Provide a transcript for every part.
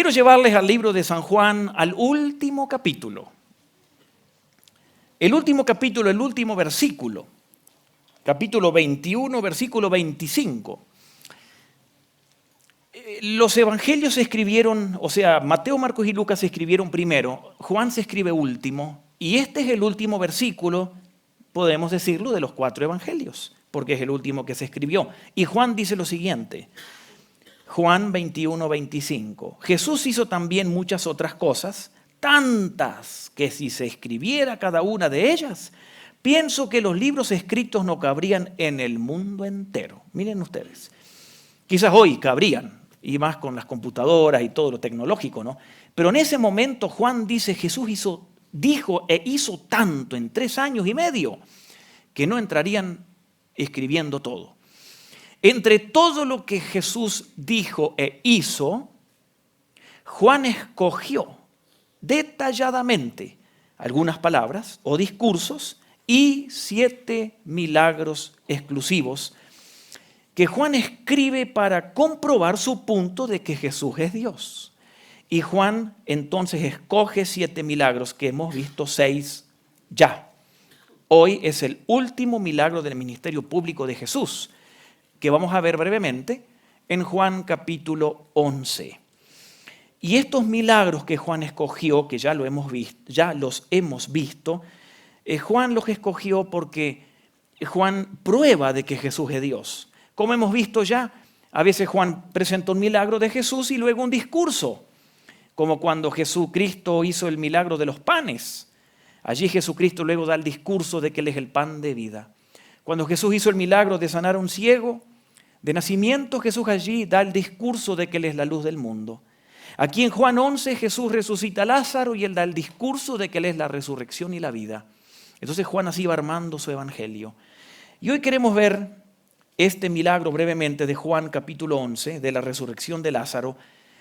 quiero llevarles al libro de San Juan, al último capítulo. El último capítulo, el último versículo. Capítulo 21, versículo 25. Los evangelios se escribieron, o sea, Mateo, Marcos y Lucas se escribieron primero, Juan se escribe último, y este es el último versículo, podemos decirlo, de los 4 evangelios, porque es el último que se escribió. Y Juan dice lo siguiente, Juan 21, 25. Jesús hizo también muchas otras cosas, tantas que si se escribiera cada una de ellas, pienso que los libros escritos no cabrían en el mundo entero. Miren ustedes, quizás hoy cabrían, y más con las computadoras y todo lo tecnológico, ¿no? Pero en ese momento Juan dice, Jesús dijo e hizo tanto en 3 años y medio que no entrarían escribiendo todo. Entre todo lo que Jesús dijo e hizo, Juan escogió detalladamente algunas palabras o discursos y 7 milagros exclusivos que Juan escribe para comprobar su punto de que Jesús es Dios. Y Juan entonces escoge 7 milagros que hemos visto 6 ya. Hoy es el último milagro del ministerio público de Jesús, que vamos a ver brevemente en Juan capítulo 11. Y estos milagros que Juan escogió, que ya los hemos visto, Juan los escogió porque Juan prueba de que Jesús es Dios. Como hemos visto ya, a veces Juan presenta un milagro de Jesús y luego un discurso, como cuando Jesucristo hizo el milagro de los panes. Allí Jesucristo luego da el discurso de que Él es el pan de vida. Cuando Jesús hizo el milagro de sanar a un ciego de nacimiento, Jesús allí da el discurso de que Él es la luz del mundo. Aquí en Juan 11 Jesús resucita a Lázaro y Él da el discurso de que Él es la resurrección y la vida. Entonces Juan así va armando su evangelio. Y hoy queremos ver este milagro brevemente de Juan capítulo 11, de la resurrección de Lázaro,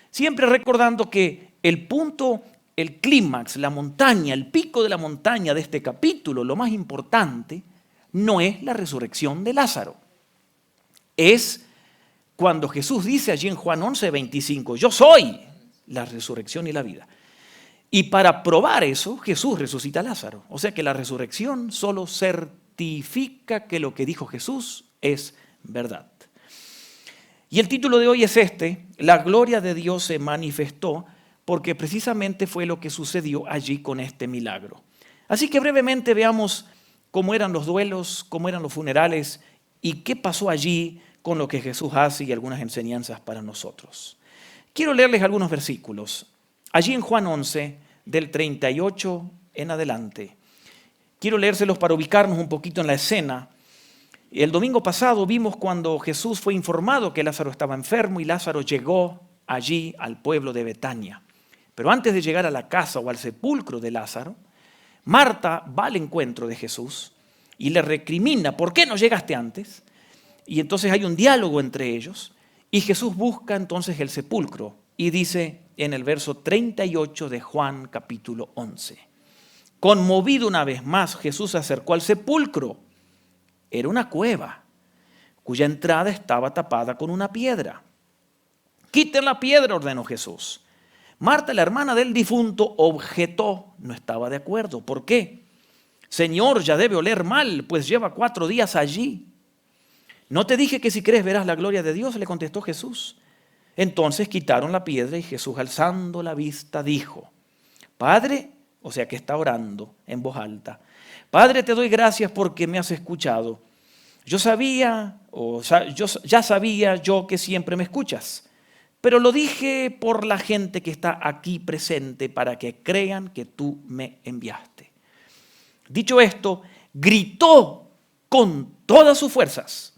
siempre recordando que el punto, el clímax, la montaña, el pico de la montaña de este capítulo, lo más importante, no es la resurrección de Lázaro. Es cuando Jesús dice allí en Juan 11, 25, yo soy la resurrección y la vida. Y para probar eso, Jesús resucita a Lázaro. O sea que la resurrección solo certifica que lo que dijo Jesús es verdad. Y el título de hoy es la gloria de Dios se manifestó, porque precisamente fue lo que sucedió allí con este milagro. Así que brevemente veamos cómo eran los duelos, cómo eran los funerales y qué pasó allí con lo que Jesús hace y algunas enseñanzas para nosotros. Quiero leerles algunos versículos. Allí en Juan 11, del 38 en adelante. Quiero leérselos para ubicarnos un poquito en la escena. El domingo pasado vimos cuando Jesús fue informado que Lázaro estaba enfermo y Lázaro llegó allí al pueblo de Betania. Pero antes de llegar a la casa o al sepulcro de Lázaro, Marta va al encuentro de Jesús y le recrimina, ¿por qué no llegaste antes? Y entonces hay un diálogo entre ellos y Jesús busca entonces el sepulcro y dice en el verso 38 de Juan capítulo 11. Conmovido una vez más, Jesús se acercó al sepulcro. Era una cueva cuya entrada estaba tapada con una piedra. Quiten la piedra, ordenó Jesús. Marta, la hermana del difunto, objetó, no estaba de acuerdo. ¿Por qué? Señor, ya debe oler mal, pues lleva 4 días allí. ¿No te dije que si crees verás la gloria de Dios?, le contestó Jesús. Entonces quitaron la piedra y Jesús, alzando la vista, dijo, Padre, o sea que está orando en voz alta, Padre, te doy gracias porque me has escuchado. Ya sabía yo que siempre me escuchas, pero lo dije por la gente que está aquí presente para que crean que tú me enviaste. Dicho esto, gritó con todas sus fuerzas.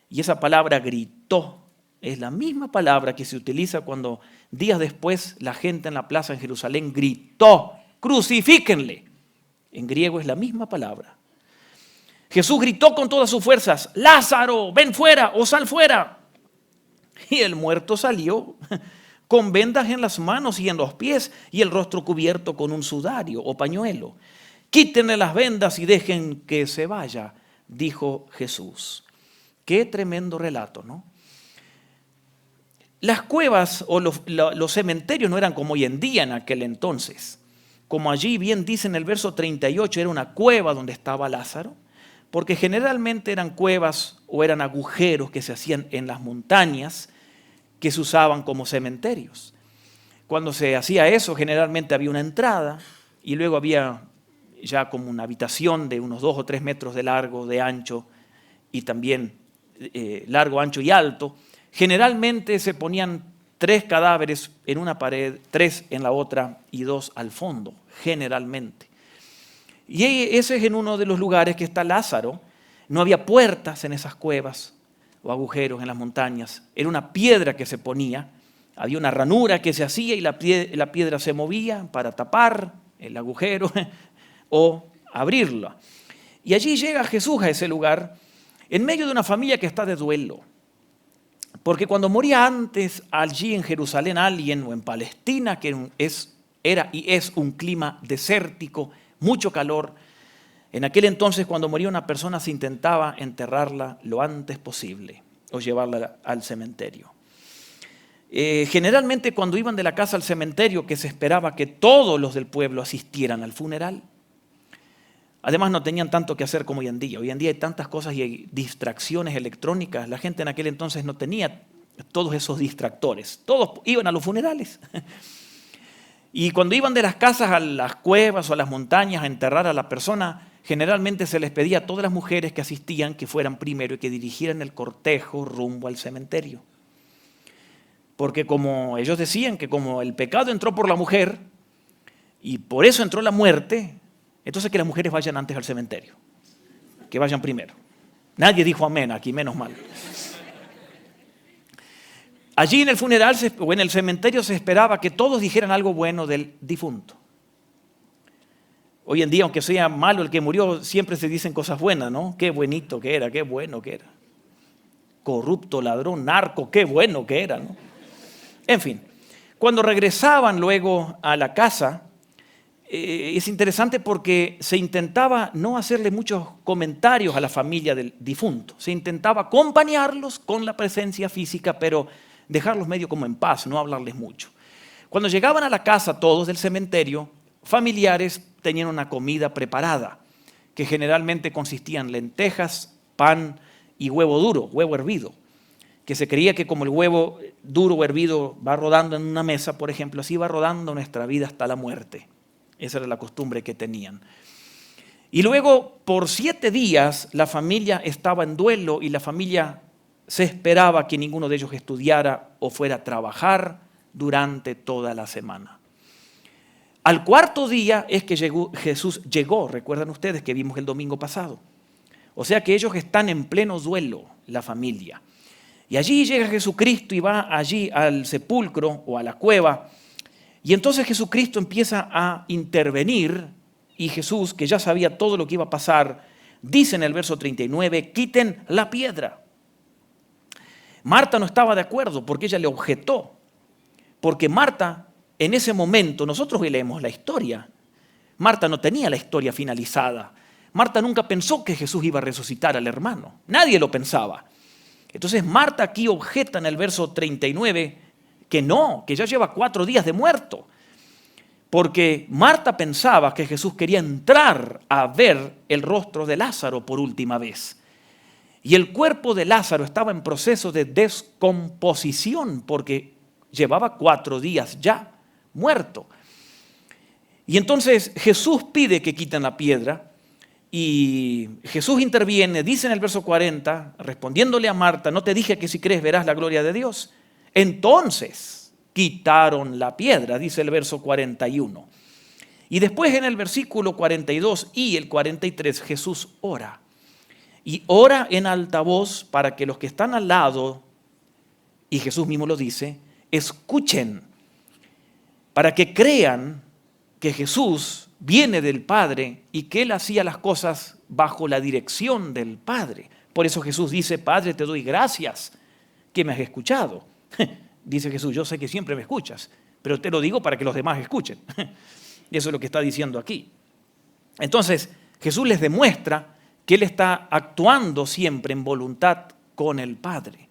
Y esa palabra gritó es la misma palabra que se utiliza cuando días después la gente en la plaza en Jerusalén gritó, crucifíquenle. En griego es la misma palabra. Jesús gritó con todas sus fuerzas, Lázaro, ven fuera o sal fuera. Y el muerto salió con vendas en las manos y en los pies y el rostro cubierto con un sudario o pañuelo. Quítenle las vendas y dejen que se vaya, dijo Jesús. Qué tremendo relato, ¿no? Las cuevas o los cementerios no eran como hoy en día en aquel entonces. Como allí bien dice en el verso 38, era una cueva donde estaba Lázaro, porque generalmente eran cuevas o eran agujeros que se hacían en las montañas que se usaban como cementerios. Cuando se hacía eso, generalmente había una entrada y luego había ya como una habitación de unos 2 o 3 metros de largo, de ancho y también largo, ancho y alto. Generalmente se ponían 3 cadáveres en una pared, 3 en la otra y 2 al fondo, generalmente. Y ese es en uno de los lugares que está Lázaro. No había puertas en esas cuevas o agujeros en las montañas. Era una piedra que se ponía, había una ranura que se hacía y la piedra se movía para tapar el agujero o abrirla. Y allí llega Jesús a ese lugar en medio de una familia que está de duelo. Porque cuando moría antes allí en Jerusalén alguien o en Palestina, que era y es un clima desértico, mucho calor, en aquel entonces cuando moría una persona se intentaba enterrarla lo antes posible o llevarla al cementerio. Generalmente cuando iban de la casa al cementerio, que se esperaba que todos los del pueblo asistieran al funeral. Además no tenían tanto que hacer como hoy en día. Hoy en día hay tantas cosas y hay distracciones electrónicas. La gente en aquel entonces no tenía todos esos distractores. Todos iban a los funerales. Y cuando iban de las casas a las cuevas o a las montañas a enterrar a la persona, generalmente se les pedía a todas las mujeres que asistían que fueran primero y que dirigieran el cortejo rumbo al cementerio. Porque como ellos decían que como el pecado entró por la mujer y por eso entró la muerte, entonces que las mujeres vayan antes al cementerio, que vayan primero. Nadie dijo amén aquí, menos mal. Allí en el funeral o en el cementerio se esperaba que todos dijeran algo bueno del difunto. Hoy en día, aunque sea malo el que murió, siempre se dicen cosas buenas, ¿no? Qué bonito que era, qué bueno que era. Corrupto, ladrón, narco, qué bueno que era, ¿no? En fin, cuando regresaban luego a la casa, es interesante porque se intentaba no hacerle muchos comentarios a la familia del difunto. Se intentaba acompañarlos con la presencia física, pero dejarlos medio como en paz, no hablarles mucho. Cuando llegaban a la casa todos del cementerio, familiares tenían una comida preparada, que generalmente consistía en lentejas, pan y huevo duro, huevo hervido, que se creía que como el huevo duro o hervido va rodando en una mesa, por ejemplo, así va rodando nuestra vida hasta la muerte. Esa era la costumbre que tenían. Y luego, por 7 días, la familia estaba en duelo y la familia se esperaba que ninguno de ellos estudiara o fuera a trabajar durante toda la semana. Al 4.º día es que Jesús llegó, recuerdan ustedes que vimos el domingo pasado. O sea que ellos están en pleno duelo, la familia. Y allí llega Jesucristo y va allí al sepulcro o a la cueva. Y entonces Jesucristo empieza a intervenir y Jesús, que ya sabía todo lo que iba a pasar, dice en el verso 39, quiten la piedra. Marta no estaba de acuerdo porque ella le objetó. Porque Marta, en ese momento, nosotros hoy leemos la historia. Marta no tenía la historia finalizada. Marta nunca pensó que Jesús iba a resucitar al hermano. Nadie lo pensaba. Entonces Marta aquí objeta en el verso 39 que no, que ya lleva 4 días de muerto. Porque Marta pensaba que Jesús quería entrar a ver el rostro de Lázaro por última vez. Y el cuerpo de Lázaro estaba en proceso de descomposición porque llevaba 4 días ya muerto. Y entonces Jesús pide que quiten la piedra y Jesús interviene, dice en el verso 40, respondiéndole a Marta, ¿no te dije que si crees verás la gloria de Dios? Entonces quitaron la piedra, dice el verso 41. Y después en el versículo 42 y el 43 Jesús ora. Y ora en alta voz para que los que están al lado, y Jesús mismo lo dice, escuchen, para que crean que Jesús viene del Padre y que Él hacía las cosas bajo la dirección del Padre. Por eso Jesús dice, Padre, te doy gracias que me has escuchado. Dice Jesús, yo sé que siempre me escuchas, pero te lo digo para que los demás escuchen. Eso es lo que está diciendo aquí. Entonces, Jesús les demuestra que Él está actuando siempre en voluntad con el Padre.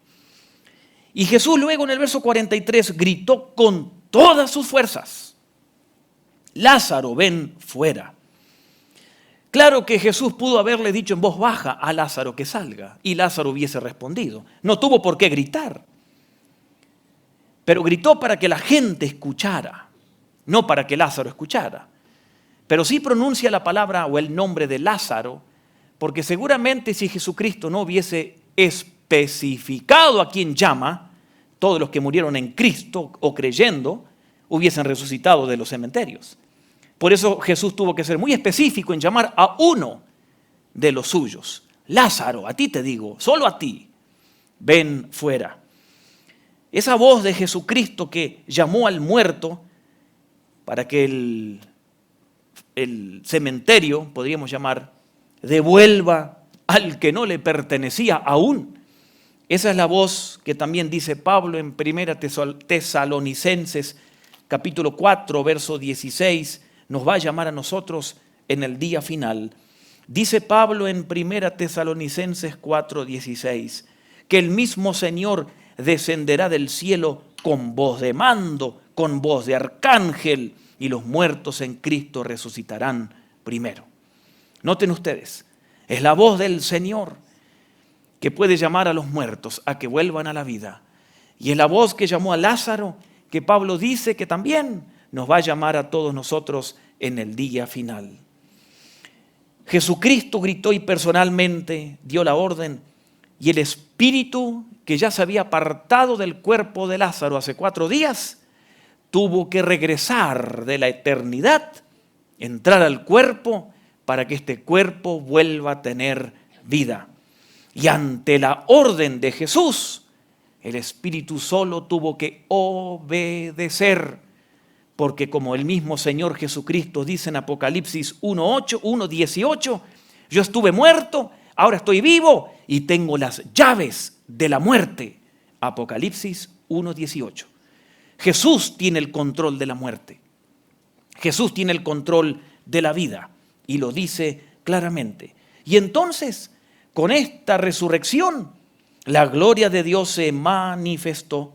Y Jesús luego en el verso 43 gritó con todas sus fuerzas: Lázaro, ven fuera. Claro que Jesús pudo haberle dicho en voz baja a Lázaro que salga, y Lázaro hubiese respondido. No tuvo por qué gritar, pero gritó para que la gente escuchara, no para que Lázaro escuchara. Pero sí pronuncia la palabra o el nombre de Lázaro, porque seguramente si Jesucristo no hubiese especificado a quién llama, todos los que murieron en Cristo o creyendo hubiesen resucitado de los cementerios. Por eso Jesús tuvo que ser muy específico en llamar a uno de los suyos. Lázaro, a ti te digo, solo a ti, ven fuera. Esa voz de Jesucristo que llamó al muerto para que el cementerio, podríamos llamar, devuelva al que no le pertenecía aún. Esa es la voz que también dice Pablo en 1 Tesalonicenses capítulo 4, verso 16, nos va a llamar a nosotros en el día final. Dice Pablo en 1 Tesalonicenses 4, 16, que el mismo Señor descenderá del cielo con voz de mando, con voz de arcángel, y los muertos en Cristo resucitarán primero. Noten ustedes, es la voz del Señor que puede llamar a los muertos a que vuelvan a la vida. Y es la voz que llamó a Lázaro, que Pablo dice que también nos va a llamar a todos nosotros en el día final. Jesucristo gritó y personalmente dio la orden, y el espíritu que ya se había apartado del cuerpo de Lázaro hace 4 días, tuvo que regresar de la eternidad, entrar al cuerpo para que este cuerpo vuelva a tener vida. Y ante la orden de Jesús, el espíritu solo tuvo que obedecer, porque como el mismo Señor Jesucristo dice en Apocalipsis 1:18, yo estuve muerto, ahora estoy vivo y tengo las llaves de la muerte. Apocalipsis 1:18. Jesús tiene el control de la muerte. Jesús tiene el control de la vida y lo dice claramente. Y entonces, con esta resurrección, la gloria de Dios se manifestó.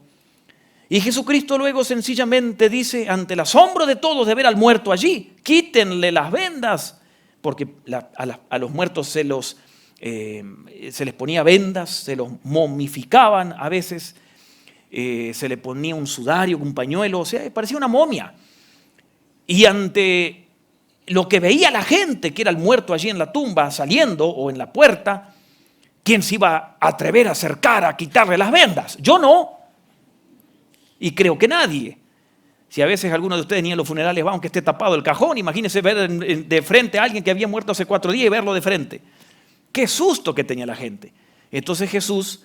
Y Jesucristo luego sencillamente dice, ante el asombro de todos de ver al muerto allí, quítenle las vendas, porque a los muertos se les ponía vendas, se los momificaban a veces, se le ponía un sudario, un pañuelo, o sea, parecía una momia. Y ante lo que veía la gente, que era el muerto allí en la tumba, saliendo o en la puerta, ¿quién se iba a atrever a acercar a quitarle las vendas? Yo no. Y creo que nadie. Si a veces alguno de ustedes ni en los funerales va, aunque esté tapado el cajón, imagínense ver de frente a alguien que había muerto hace 4 días y verlo de frente. Qué susto que tenía la gente. Entonces Jesús,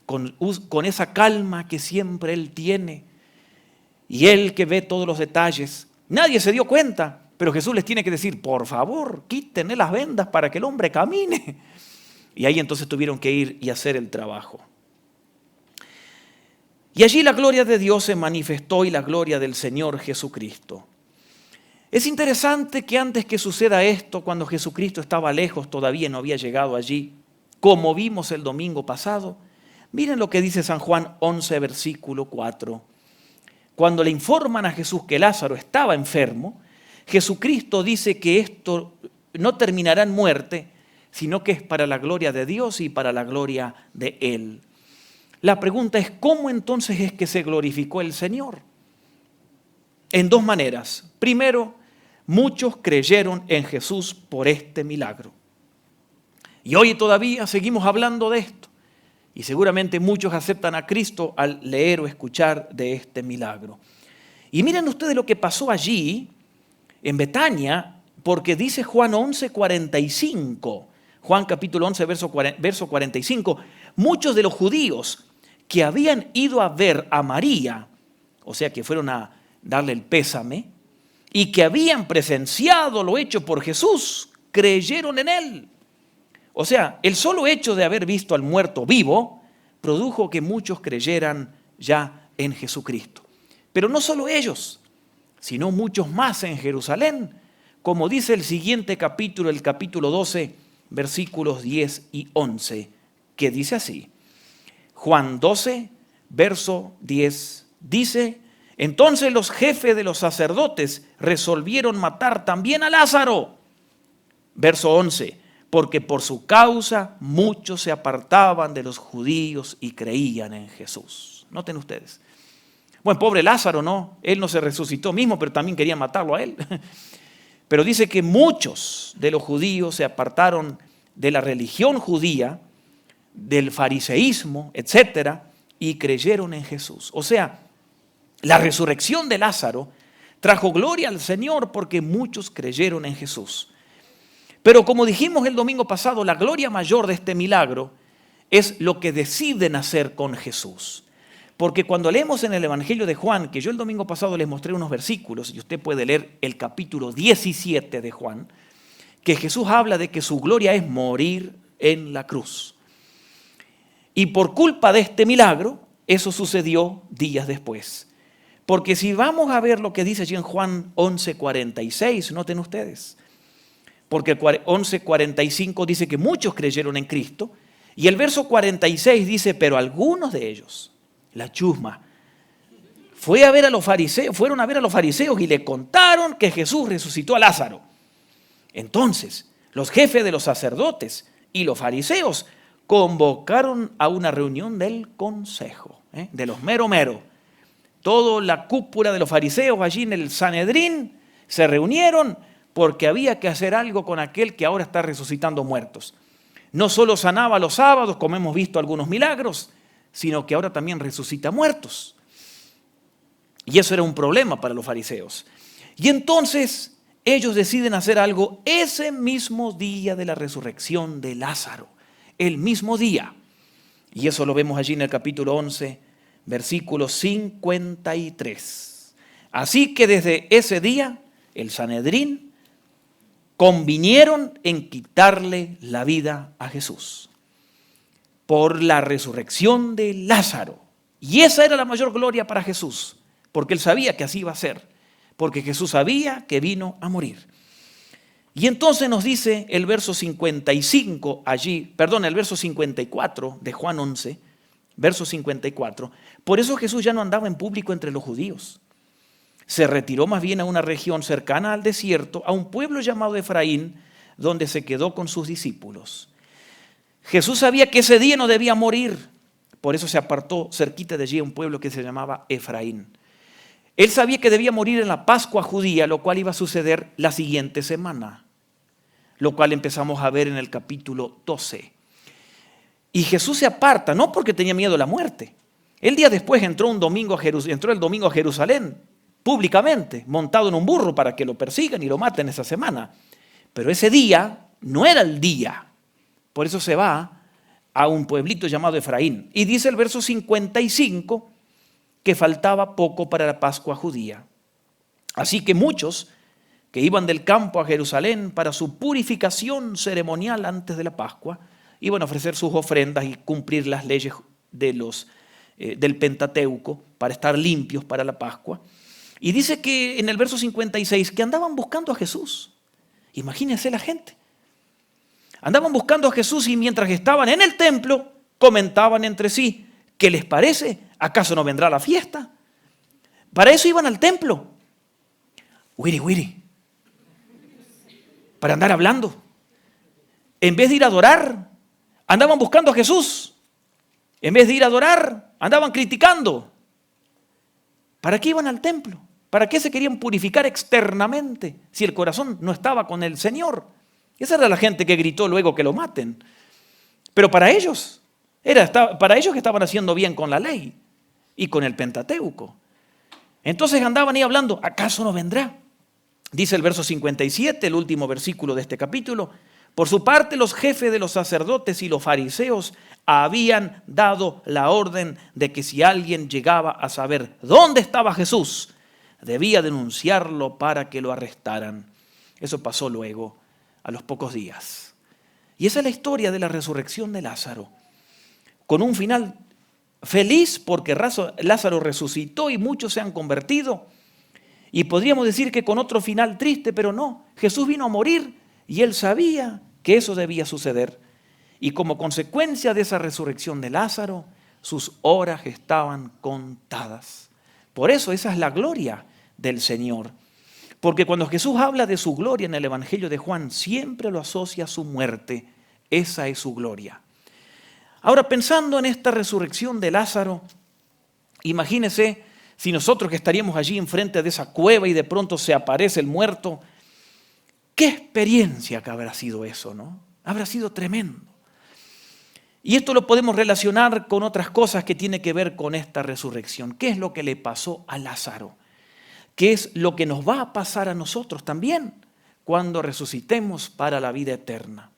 con esa calma que siempre Él tiene, y Él que ve todos los detalles, nadie se dio cuenta, pero Jesús les tiene que decir, por favor, quítenle las vendas para que el hombre camine. Y ahí entonces tuvieron que ir y hacer el trabajo. Y allí la gloria de Dios se manifestó y la gloria del Señor Jesucristo. Es interesante que antes que suceda esto, cuando Jesucristo estaba lejos, todavía no había llegado allí, como vimos el domingo pasado, miren lo que dice San Juan 11, versículo 4. Cuando le informan a Jesús que Lázaro estaba enfermo, Jesucristo dice que esto no terminará en muerte, sino que es para la gloria de Dios y para la gloria de Él. La pregunta es, ¿cómo entonces es que se glorificó el Señor? En 2 maneras. Primero, muchos creyeron en Jesús por este milagro. Y hoy todavía seguimos hablando de esto. Y seguramente muchos aceptan a Cristo al leer o escuchar de este milagro. Y miren ustedes lo que pasó allí, en Betania, porque dice Juan 11:45, Juan capítulo 11, verso 45, muchos de los judíos que habían ido a ver a María, o sea que fueron a darle el pésame, y que habían presenciado lo hecho por Jesús, creyeron en Él. O sea, el solo hecho de haber visto al muerto vivo produjo que muchos creyeran ya en Jesucristo. Pero no solo ellos, sino muchos más en Jerusalén, como dice el siguiente capítulo, el capítulo 12, versículos 10 y 11, que dice así. Juan 12, verso 10, dice: entonces los jefes de los sacerdotes resolvieron matar también a Lázaro. Verso 11, porque por su causa muchos se apartaban de los judíos y creían en Jesús. Noten ustedes. Bueno, pobre Lázaro, ¿no? Él no se resucitó mismo, pero también querían matarlo a él. Pero dice que muchos de los judíos se apartaron de la religión judía, del fariseísmo, etcétera, y creyeron en Jesús. O sea, la resurrección de Lázaro trajo gloria al Señor porque muchos creyeron en Jesús. Pero como dijimos el domingo pasado, la gloria mayor de este milagro es lo que deciden hacer con Jesús. Porque cuando leemos en el Evangelio de Juan, que yo el domingo pasado les mostré unos versículos, y usted puede leer el capítulo 17 de Juan, que Jesús habla de que su gloria es morir en la cruz. Y por culpa de este milagro, eso sucedió días después. Porque si vamos a ver lo que dice allí en Juan 11:46, noten ustedes. Porque el 11:45 dice que muchos creyeron en Cristo. Y el verso 46 dice, pero algunos de ellos, la chusma, fueron a ver a los fariseos y le contaron que Jesús resucitó a Lázaro. Entonces, los jefes de los sacerdotes y los fariseos convocaron a una reunión del consejo, de los mero. Toda la cúpula de los fariseos allí en el Sanedrín se reunieron porque había que hacer algo con aquel que ahora está resucitando muertos. No solo sanaba los sábados, como hemos visto algunos milagros, sino que ahora también resucita muertos. Y eso era un problema para los fariseos. Y entonces ellos deciden hacer algo ese mismo día de la resurrección de Lázaro. El mismo día. Y eso lo vemos allí en el capítulo 11, versículo 53. Así que desde ese día, el Sanedrín convinieron en quitarle la vida a Jesús por la resurrección de Lázaro. Y esa era la mayor gloria para Jesús, porque él sabía que así iba a ser, porque Jesús sabía que vino a morir. Y entonces nos dice el verso 55 el verso 54 de Juan 11, verso 54, por eso Jesús ya no andaba en público entre los judíos. Se retiró más bien a una región cercana al desierto, a un pueblo llamado Efraín, donde se quedó con sus discípulos. Jesús sabía que ese día no debía morir, por eso se apartó cerquita de allí a un pueblo que se llamaba Efraín. Él sabía que debía morir en la Pascua judía, lo cual iba a suceder la siguiente semana, lo cual empezamos a ver en el capítulo 12. Y Jesús se aparta, no porque tenía miedo a la muerte. El día después entró el domingo a Jerusalén, públicamente, montado en un burro para que lo persigan y lo maten esa semana. Pero ese día no era el día. Por eso se va a un pueblito llamado Efraín. Y dice el verso 55 que faltaba poco para la Pascua judía. Así que muchos que iban del campo a Jerusalén para su purificación ceremonial antes de la Pascua, iban a ofrecer sus ofrendas y cumplir las leyes del Pentateuco para estar limpios para la Pascua. Y dice que en el verso 56 que andaban buscando a Jesús. Imagínense la gente. Andaban buscando a Jesús y mientras estaban en el templo, comentaban entre sí, ¿qué les parece? ¿Acaso no vendrá la fiesta? Para eso iban al templo. Wiri. Para andar hablando. En vez de ir a adorar, andaban buscando a Jesús. En vez de ir a adorar, andaban criticando. ¿Para qué iban al templo? ¿Para qué se querían purificar externamente si el corazón no estaba con el Señor? Esa era la gente que gritó luego que lo maten. Pero para ellos que estaban haciendo bien con la ley y con el Pentateuco. Entonces andaban ahí hablando, ¿acaso no vendrá? Dice el verso 57, el último versículo de este capítulo. Por su parte, los jefes de los sacerdotes y los fariseos habían dado la orden de que si alguien llegaba a saber dónde estaba Jesús, debía denunciarlo para que lo arrestaran. Eso pasó luego, a los pocos días. Y esa es la historia de la resurrección de Lázaro, con un final feliz porque Lázaro resucitó y muchos se han convertido. Y podríamos decir que con otro final triste, pero no. Jesús vino a morir y él sabía que eso debía suceder. Y como consecuencia de esa resurrección de Lázaro, sus horas estaban contadas. Por eso esa es la gloria del Señor. Porque cuando Jesús habla de su gloria en el Evangelio de Juan, siempre lo asocia a su muerte. Esa es su gloria. Ahora, pensando en esta resurrección de Lázaro, imagínese si nosotros que estaríamos allí enfrente de esa cueva y de pronto se aparece el muerto. ¿Qué experiencia que habrá sido eso, no? Habrá sido tremendo. Y esto lo podemos relacionar con otras cosas que tienen que ver con esta resurrección. ¿Qué es lo que le pasó a Lázaro? ¿Qué es lo que nos va a pasar a nosotros también cuando resucitemos para la vida eterna?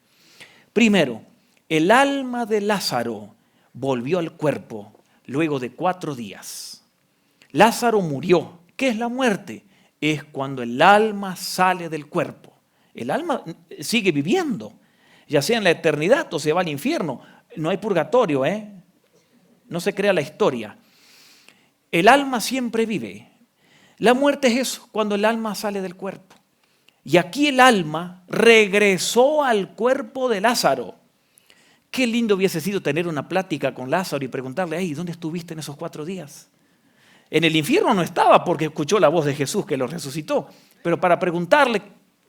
Primero, el alma de Lázaro volvió al cuerpo luego de 4 días. Lázaro murió. ¿Qué es la muerte? Es cuando el alma sale del cuerpo. El alma sigue viviendo, ya sea en la eternidad o se va al infierno. No hay purgatorio, no se crea la historia. El alma siempre vive. La muerte es eso, cuando el alma sale del cuerpo. Y aquí el alma regresó al cuerpo de Lázaro. Qué lindo hubiese sido tener una plática con Lázaro y preguntarle, hey, ¿dónde estuviste en esos 4 días? En el infierno no estaba porque escuchó la voz de Jesús que lo resucitó, pero para preguntarle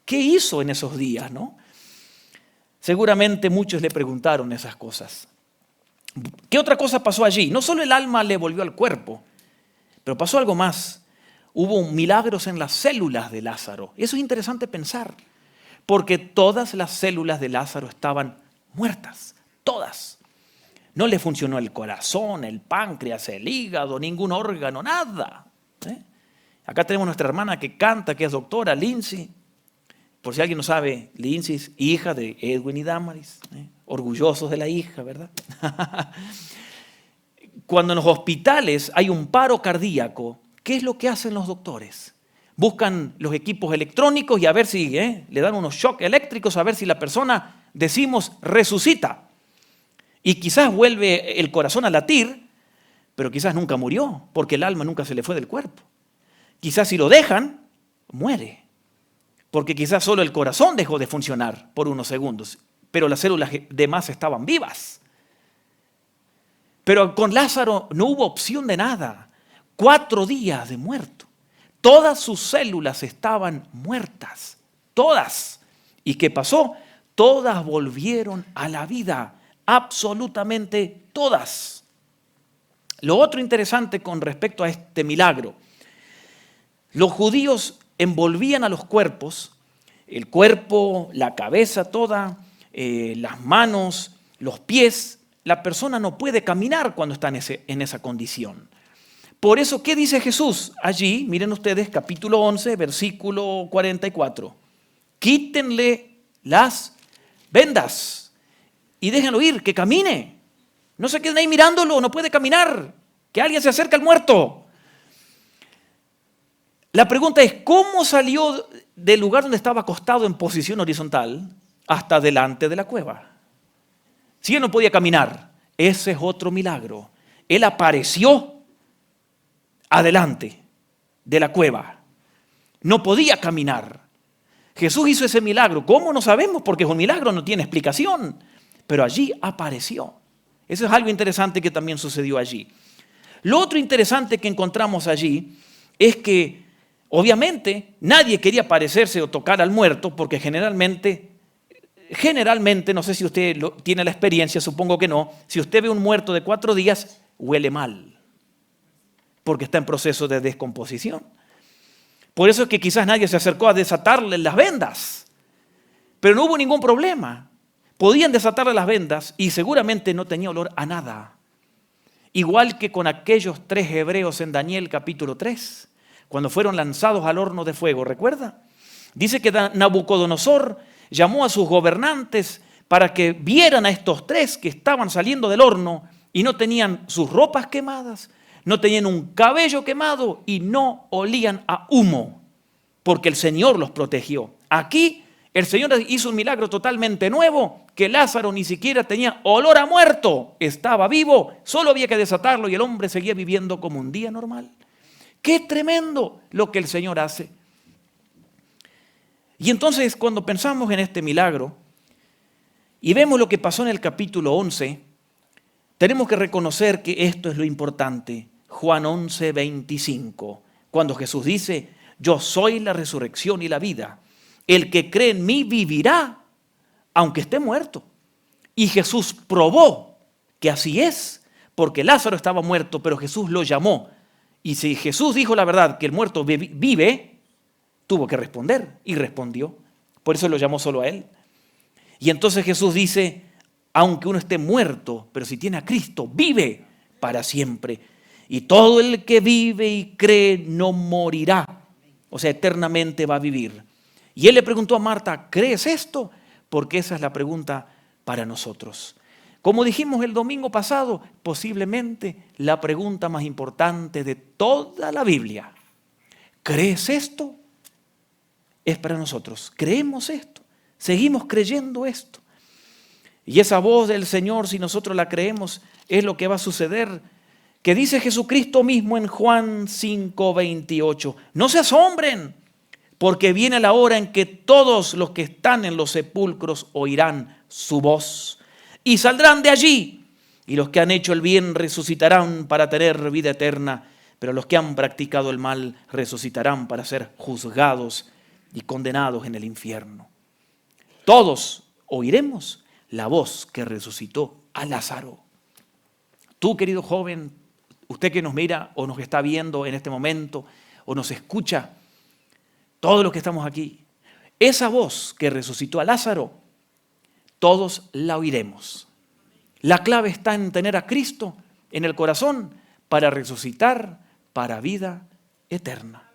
qué hizo en esos días, ¿no? Seguramente muchos le preguntaron esas cosas. ¿Qué otra cosa pasó allí? No solo el alma le volvió al cuerpo, pero pasó algo más. Hubo milagros en las células de Lázaro. Eso es interesante pensar, porque todas las células de Lázaro estaban muertas, todas. No le funcionó el corazón, el páncreas, el hígado, ningún órgano, nada. Acá tenemos nuestra hermana que canta, que es doctora, Lindsay. Por si alguien no sabe, Lindsay es hija de Edwin y Damaris, orgullosos de la hija, ¿verdad? Cuando en los hospitales hay un paro cardíaco, ¿qué es lo que hacen los doctores? Buscan los equipos electrónicos y a ver si le dan unos shocks eléctricos, a ver si la persona, decimos, resucita. Y quizás vuelve el corazón a latir, pero quizás nunca murió, porque el alma nunca se le fue del cuerpo. Quizás si lo dejan, muere. Porque quizás solo el corazón dejó de funcionar por unos segundos, pero las células demás estaban vivas. Pero con Lázaro no hubo opción de nada. 4 días de muerto. Todas sus células estaban muertas. Todas. ¿Y qué pasó? Todas volvieron a la vida. Absolutamente todas. Lo otro interesante con respecto a este milagro. Los judíos envolvían a los cuerpos, el cuerpo, la cabeza toda, las manos, los pies. La persona no puede caminar cuando está en esa condición. Por eso, ¿qué dice Jesús allí? Miren ustedes, capítulo 11, versículo 44. Quítenle las vendas y déjenlo ir, que camine. No se queden ahí mirándolo, no puede caminar. Que alguien se acerque al muerto. La pregunta es, ¿cómo salió del lugar donde estaba acostado en posición horizontal hasta delante de la cueva? Si él no podía caminar, ese es otro milagro. Él apareció adelante de la cueva. No podía caminar. Jesús hizo ese milagro. ¿Cómo? No sabemos, porque es un milagro, no tiene explicación. Pero allí apareció. Eso es algo interesante que también sucedió allí. Lo otro interesante que encontramos allí es que obviamente nadie quería parecerse o tocar al muerto porque generalmente, no sé si usted tiene la experiencia, supongo que no, si usted ve un muerto de 4 días, huele mal porque está en proceso de descomposición. Por eso es que quizás nadie se acercó a desatarle las vendas, pero no hubo ningún problema. Podían desatarle las vendas y seguramente no tenía olor a nada. Igual que con aquellos 3 hebreos en Daniel capítulo 3. Cuando fueron lanzados al horno de fuego, ¿recuerda? Dice que Nabucodonosor llamó a sus gobernantes para que vieran a estos 3 que estaban saliendo del horno y no tenían sus ropas quemadas, no tenían un cabello quemado y no olían a humo, porque el Señor los protegió. Aquí el Señor hizo un milagro totalmente nuevo, que Lázaro ni siquiera tenía olor a muerto, estaba vivo, solo había que desatarlo y el hombre seguía viviendo como un día normal. ¡Qué tremendo lo que el Señor hace! Y entonces cuando pensamos en este milagro y vemos lo que pasó en el capítulo 11, Tenemos que reconocer que esto es lo importante. Juan 11, 25, cuando Jesús dice, yo soy la resurrección y la vida. El que cree en mí vivirá, aunque esté muerto. Y Jesús probó que así es, porque Lázaro estaba muerto, pero Jesús lo llamó. Y si Jesús dijo la verdad, que el muerto vive, tuvo que responder, y respondió. Por eso lo llamó solo a él. Y entonces Jesús dice, aunque uno esté muerto, pero si tiene a Cristo, vive para siempre. Y todo el que vive y cree no morirá. O sea, eternamente va a vivir. Y él le preguntó a Marta, ¿crees esto? Porque esa es la pregunta para nosotros. Como dijimos el domingo pasado, posiblemente la pregunta más importante de toda la Biblia. ¿Crees esto? Es para nosotros. ¿Creemos esto? ¿Seguimos creyendo esto? Y esa voz del Señor, si nosotros la creemos, es lo que va a suceder. Que dice Jesucristo mismo en Juan 5:28. No se asombren, porque viene la hora en que todos los que están en los sepulcros oirán su voz. Y saldrán de allí. Y los que han hecho el bien resucitarán para tener vida eterna. Pero los que han practicado el mal resucitarán para ser juzgados y condenados en el infierno. Todos oiremos la voz que resucitó a Lázaro. Tú, querido joven, usted que nos mira o nos está viendo en este momento o nos escucha, todos los que estamos aquí, esa voz que resucitó a Lázaro, todos la oiremos. La clave está en tener a Cristo en el corazón para resucitar para vida eterna.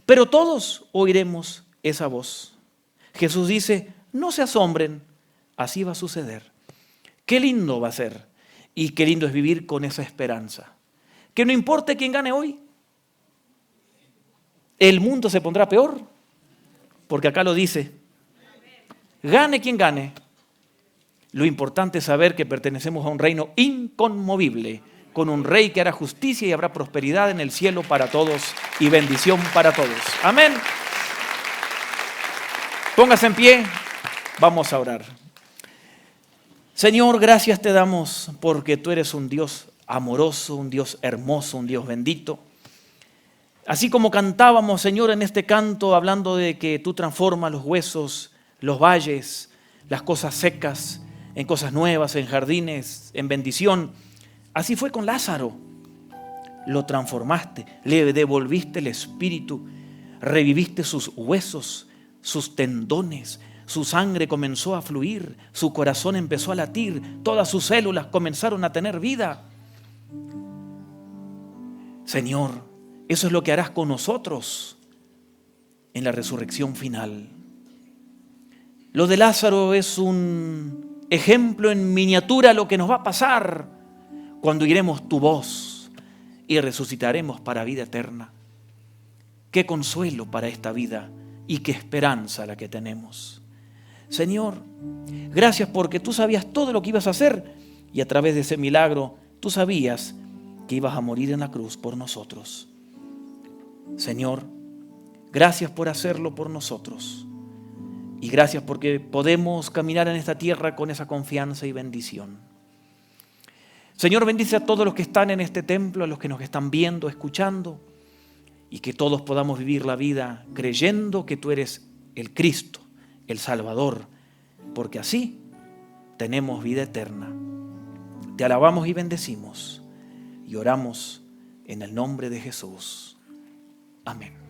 Pero todos oiremos esa voz. Jesús dice, no se asombren, así va a suceder. Qué lindo va a ser y qué lindo es vivir con esa esperanza. Que no importe quién gane hoy, el mundo se pondrá peor, porque acá lo dice, gane quien gane. Lo importante es saber que pertenecemos a un reino inconmovible, con un rey que hará justicia y habrá prosperidad en el cielo para todos y bendición para todos. Amén. Póngase en pie, vamos a orar. Señor, gracias te damos porque tú eres un Dios amoroso, un Dios hermoso, un Dios bendito. Así como cantábamos, Señor, en este canto, hablando de que tú transformas los huesos, los valles, las cosas secas, en cosas nuevas, en jardines, en bendición. Así fue con Lázaro. Lo transformaste, le devolviste el espíritu, reviviste sus huesos, sus tendones, su sangre comenzó a fluir, su corazón empezó a latir, todas sus células comenzaron a tener vida. Señor, eso es lo que harás con nosotros en la resurrección final. Lo de Lázaro es un ejemplo en miniatura de lo que nos va a pasar cuando oiremos tu voz y resucitaremos para vida eterna. Qué consuelo para esta vida y qué esperanza la que tenemos. Señor, gracias porque tú sabías todo lo que ibas a hacer y a través de ese milagro tú sabías que ibas a morir en la cruz por nosotros. Señor, gracias por hacerlo por nosotros y gracias porque podemos caminar en esta tierra con esa confianza y bendición. Señor, bendice a todos los que están en este templo, a los que nos están viendo, escuchando, y que todos podamos vivir la vida creyendo que tú eres el Cristo, el Salvador, porque así tenemos vida eterna. Te alabamos y bendecimos y oramos en el nombre de Jesús. Amén.